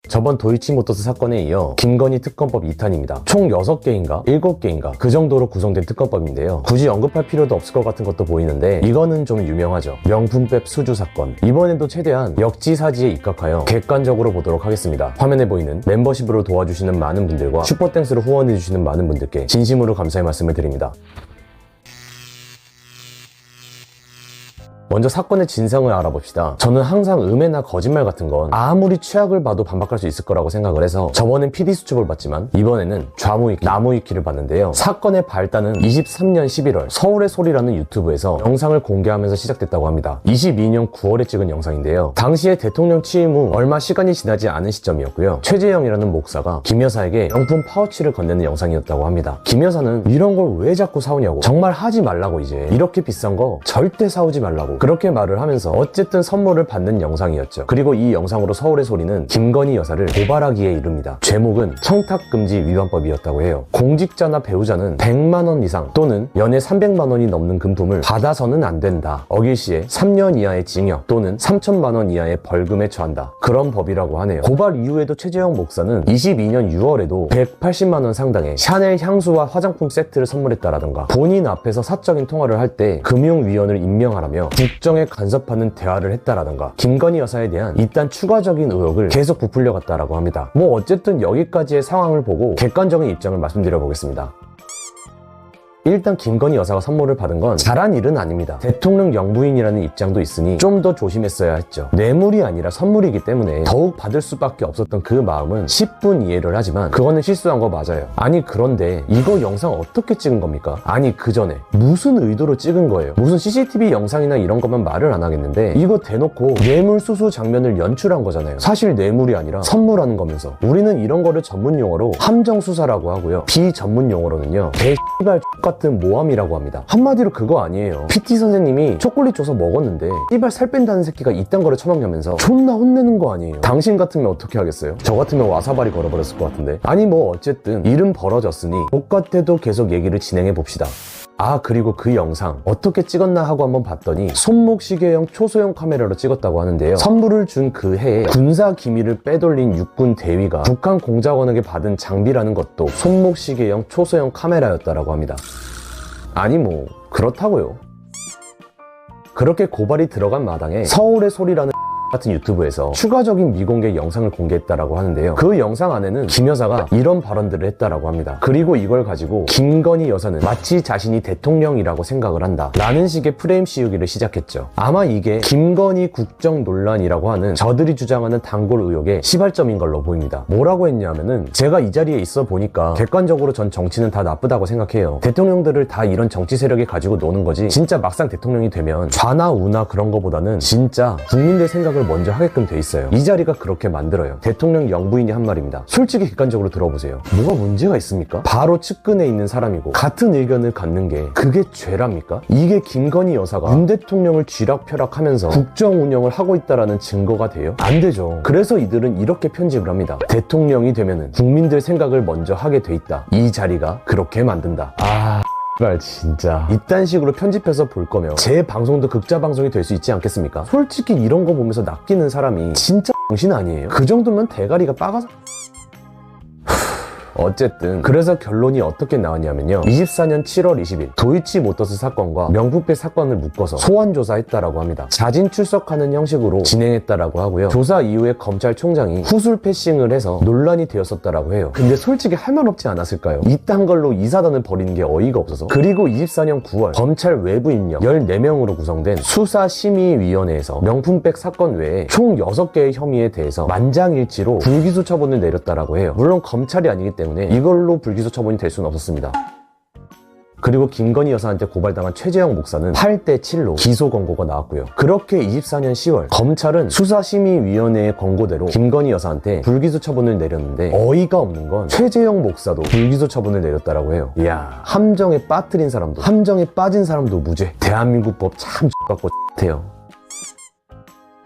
저번 도이치모터스 사건에 이어 김건희 특검법 2탄입니다. 총 6개인가 7개인가 그 정도로 구성된 특검법인데요. 굳이 언급할 필요도 없을 것 같은 것도 보이는데 이거는 좀 유명하죠. 명품백 수주 사건. 이번에도 최대한 역지사지에 입각하여 객관적으로 보도록 하겠습니다. 화면에 보이는 멤버십으로 도와주시는 많은 분들과 슈퍼땡스로 후원해주시는 많은 분들께 진심으로 감사의 말씀을 드립니다. 먼저 사건의 진상을 알아봅시다. 저는 항상 음해나 거짓말 같은 건 아무리 최악을 봐도 반박할 수 있을 거라고 생각을 해서 저번엔 PD수첩을 봤지만 이번에는 좌무위키, 나무위키를 봤는데요. 사건의 발단은 23년 11월 서울의 소리라는 유튜브에서 영상을 공개하면서 시작됐다고 합니다. 22년 9월에 찍은 영상인데요. 당시에 대통령 취임 후 얼마 시간이 지나지 않은 시점이었고요. 최재형이라는 목사가 김 여사에게 명품 파우치를 건네는 영상이었다고 합니다. 김 여사는 이런 걸 왜 자꾸 사오냐고, 정말 하지 말라고, 이제 이렇게 비싼 거 절대 사오지 말라고 그렇게 말을 하면서 어쨌든 선물을 받는 영상이었죠. 그리고 이 영상으로 서울의 소리는 김건희 여사를 고발하기에 이릅니다. 제목은 청탁금지 위반법이었다고 해요. 공직자나 배우자는 100만 원 이상 또는 연애 300만 원이 넘는 금품을 받아서는 안 된다. 어길 시에 3년 이하의 징역 또는 3천만 원 이하의 벌금에 처한다. 그런 법이라고 하네요. 고발 이후에도 최재형 목사는 22년 6월에도 180만 원 상당의 샤넬 향수와 화장품 세트를 선물했다라던가 본인 앞에서 사적인 통화를 할 때 금융위원을 임명하라며 국정에 간섭하는 대화를 했다라던가 김건희 여사에 대한 이딴 추가적인 의혹을 계속 부풀려 갔다라고 합니다. 뭐 어쨌든 여기까지의 상황을 보고 객관적인 입장을 말씀드려 보겠습니다. 일단 김건희 여사가 선물을 받은 건 잘한 일은 아닙니다. 대통령 영부인이라는 입장도 있으니 좀 더 조심했어야 했죠. 뇌물이 아니라 선물이기 때문에 더욱 받을 수밖에 없었던 그 마음은 10분 이해를 하지만 그거는 실수한 거 맞아요. 아니 그런데 이거 영상 어떻게 찍은 겁니까? 아니 그 전에 무슨 의도로 찍은 거예요? 무슨 CCTV 영상이나 이런 것만 말을 안 하겠는데 이거 대놓고 뇌물 수수 장면을 연출한 거잖아요. 사실 뇌물이 아니라 선물하는 거면서 우리는 이런 거를 전문 용어로 함정수사라고 하고요. 비전문 용어로는요 개X발 같은 모함이라고 합니다. 한마디로 그거 아니에요. PT 선생님이 초콜릿 줘서 먹었는데 이발 살 뺀다는 새끼가 이딴 거를 처먹냐면서 존나 혼내는 거 아니에요. 당신 같으면 어떻게 하겠어요? 저 같으면 와사바리 걸어버렸을 것 같은데. 아니 뭐 어쨌든 일은 벌어졌으니 똑같아도 계속 얘기를 진행해 봅시다. 아 그리고 그 영상 어떻게 찍었나 하고 한번 봤더니 손목시계형 초소형 카메라로 찍었다고 하는데요. 선물을 준 그 해에 군사 기밀을 빼돌린 육군 대위가 북한 공작원에게 받은 장비라는 것도 손목시계형 초소형 카메라였다라고 합니다. 아니 뭐 그렇다고요. 그렇게 고발이 들어간 마당에 서울의 소리라는 같은 유튜브에서 추가적인 미공개 영상을 공개했다라고 하는데요. 그 영상 안에는 김 여사가 이런 발언들을 했다라고 합니다. 그리고 이걸 가지고 김건희 여사는 마치 자신이 대통령이라고 생각을 한다 라는 식의 프레임 씌우기를 시작했죠. 아마 이게 김건희 국정 논란이라고 하는 저들이 주장하는 단골 의혹의 시발점인 걸로 보입니다. 뭐라고 했냐면은 제가 이 자리에 있어 보니까 객관적으로 전 정치는 다 나쁘다고 생각해요. 대통령들을 다 이런 정치 세력이 가지고 노는 거지 진짜 막상 대통령이 되면 좌나 우나 그런 거보다는 진짜 국민들 생각을 먼저 하게끔 돼 있어요. 이 자리가 그렇게 만들어요. 대통령 영부인이 한 말입니다. 솔직히 객관적으로 들어보세요. 뭐가 문제가 있습니까? 바로 측근에 있는 사람이고 같은 의견을 갖는 게 그게 죄랍니까? 이게 김건희 여사가 윤 대통령을 쥐락펴락하면서 국정 운영을 하고 있다라는 증거가 돼요? 안 되죠. 그래서 이들은 이렇게 편집을 합니다. 대통령이 되면은 국민들 생각을 먼저 하게 돼 있다. 이 자리가 그렇게 만든다. 진짜 이딴 식으로 편집해서 볼 거면 제 방송도 극자 방송이 될 수 있지 않겠습니까? 솔직히 이런 거 보면서 낚이는 사람이 진짜 정신 아니에요? 그 정도면 대가리가 빠가서 어쨌든 그래서 결론이 어떻게 나왔냐면요. 24년 7월 20일 도이치모터스 사건과 명품백 사건을 묶어서 소환조사했다라고 합니다. 자진 출석하는 형식으로 진행했다라고 하고요. 조사 이후에 검찰총장이 후술 패싱을 해서 논란이 되었었다라고 해요. 근데 솔직히 할 말 없지 않았을까요? 이딴 걸로 이 사단을 벌이는 게 어이가 없어서. 그리고 24년 9월 검찰 외부 인력 14명으로 구성된 수사심의위원회에서 명품백 사건 외에 총 6개의 혐의에 대해서 만장일치로 불기소 처분을 내렸다라고 해요. 물론 검찰이 아니기 때문에 이걸로 불기소 처분이 될 수는 없었습니다. 그리고 김건희 여사한테 고발당한 최재형 목사는 8대7로 기소 권고가 나왔고요. 그렇게 24년 10월 검찰은 수사심의위원회의 권고대로 김건희 여사한테 불기소 처분을 내렸는데 어이가 없는 건 최재형 목사도 불기소 처분을 내렸다라고 해요. 이야, 함정에 빠뜨린 사람도 함정에 빠진 사람도 무죄. 대한민국 법 참 X같고 X해요.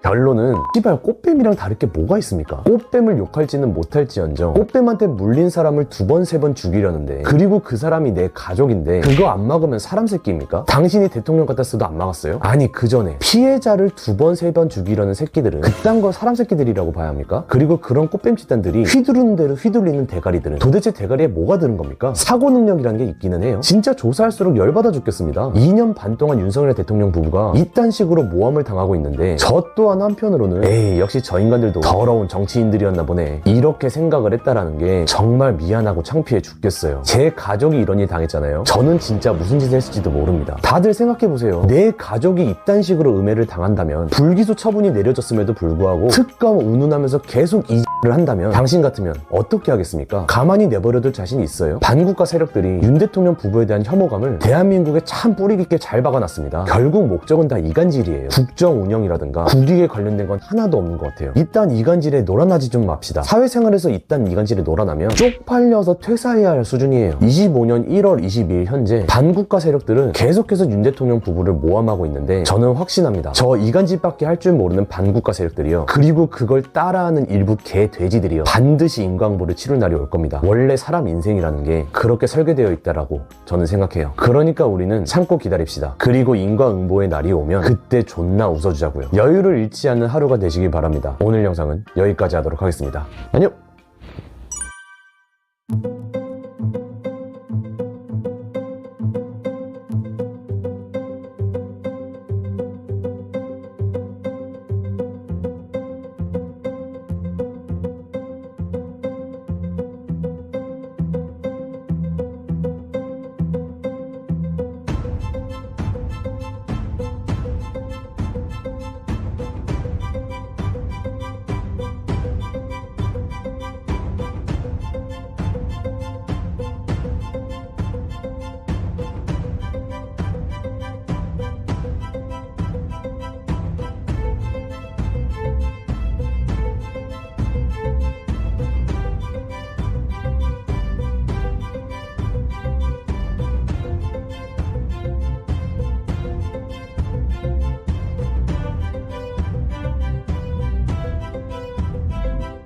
결론은 씨발 꽃뱀이랑 다를 게 뭐가 있습니까? 꽃뱀을 욕할지는 못할지언정 꽃뱀한테 물린 사람을 2번, 3번 죽이려는데, 그리고 그 사람이 내 가족인데 그거 안 막으면 사람 새끼입니까? 당신이 대통령 같았어도 안 막았어요? 아니 그 전에 피해자를 2번, 3번 죽이려는 새끼들은 그딴 걸 사람 새끼들이라고 봐야 합니까? 그리고 그런 꽃뱀 집단들이 휘두르는 대로 휘둘리는 대가리들은 도대체 대가리에 뭐가 드는 겁니까? 사고 능력이라는 게 있기는 해요. 진짜 조사할수록 열받아 죽겠습니다. 2년 반 동안 윤석열 대통령 부부가 이딴 식으로 모함을 당하고 있는데, 저 또한 한편으로는 에이 역시 저 인간들도 더러운 정치인들이었나 보네 이렇게 생각을 했다라는 게 정말 미안하고 창피해 죽겠어요. 제 가족이 이런 일 당했잖아요. 저는 진짜 무슨 짓을 했을지도 모릅니다. 다들 생각해보세요. 내 가족이 이딴 식으로 음해를 당한다면, 불기소 처분이 내려졌음에도 불구하고 특검 운운하면서 계속 이 를 한다면 당신 같으면 어떻게 하겠습니까? 가만히 내버려둘 자신이 있어요? 반국가 세력들이 윤 대통령 부부에 대한 혐오감을 대한민국에 참 뿌리 깊게 잘 박아놨습니다. 결국 목적은 다 이간질이에요. 국정 운영이라든가 국익에 관련된 건 하나도 없는 것 같아요. 이딴 이간질에 놀아나지 좀 맙시다. 사회생활에서 이딴 이간질에 놀아나면 쪽팔려서 퇴사해야 할 수준이에요. 25년 1월 22일 현재 반국가 세력들은 계속해서 윤 대통령 부부를 모함하고 있는데, 저는 확신합니다. 저 이간질밖에 할 줄 모르는 반국가 세력들이요, 그리고 그걸 따라하는 일부 돼지들이요, 반드시 인과응보를 치를 날이 올 겁니다. 원래 사람 인생이라는 게 그렇게 설계되어 있다라고 저는 생각해요. 그러니까 우리는 참고 기다립시다. 그리고 인과응보의 날이 오면 그때 존나 웃어주자고요. 여유를 잃지 않는 하루가 되시길 바랍니다. 오늘 영상은 여기까지 하도록 하겠습니다. 안녕!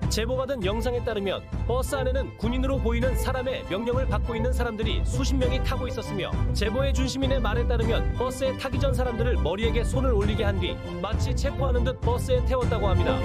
제보받은 영상에 따르면 버스 안에는 군인으로 보이는 사람의 명령을 받고 있는 사람들이 수십 명이 타고 있었으며, 제보의 준시민의 말에 따르면 버스에 타기 전 사람들을 머리에게 손을 올리게 한 뒤 마치 체포하는 듯 버스에 태웠다고 합니다.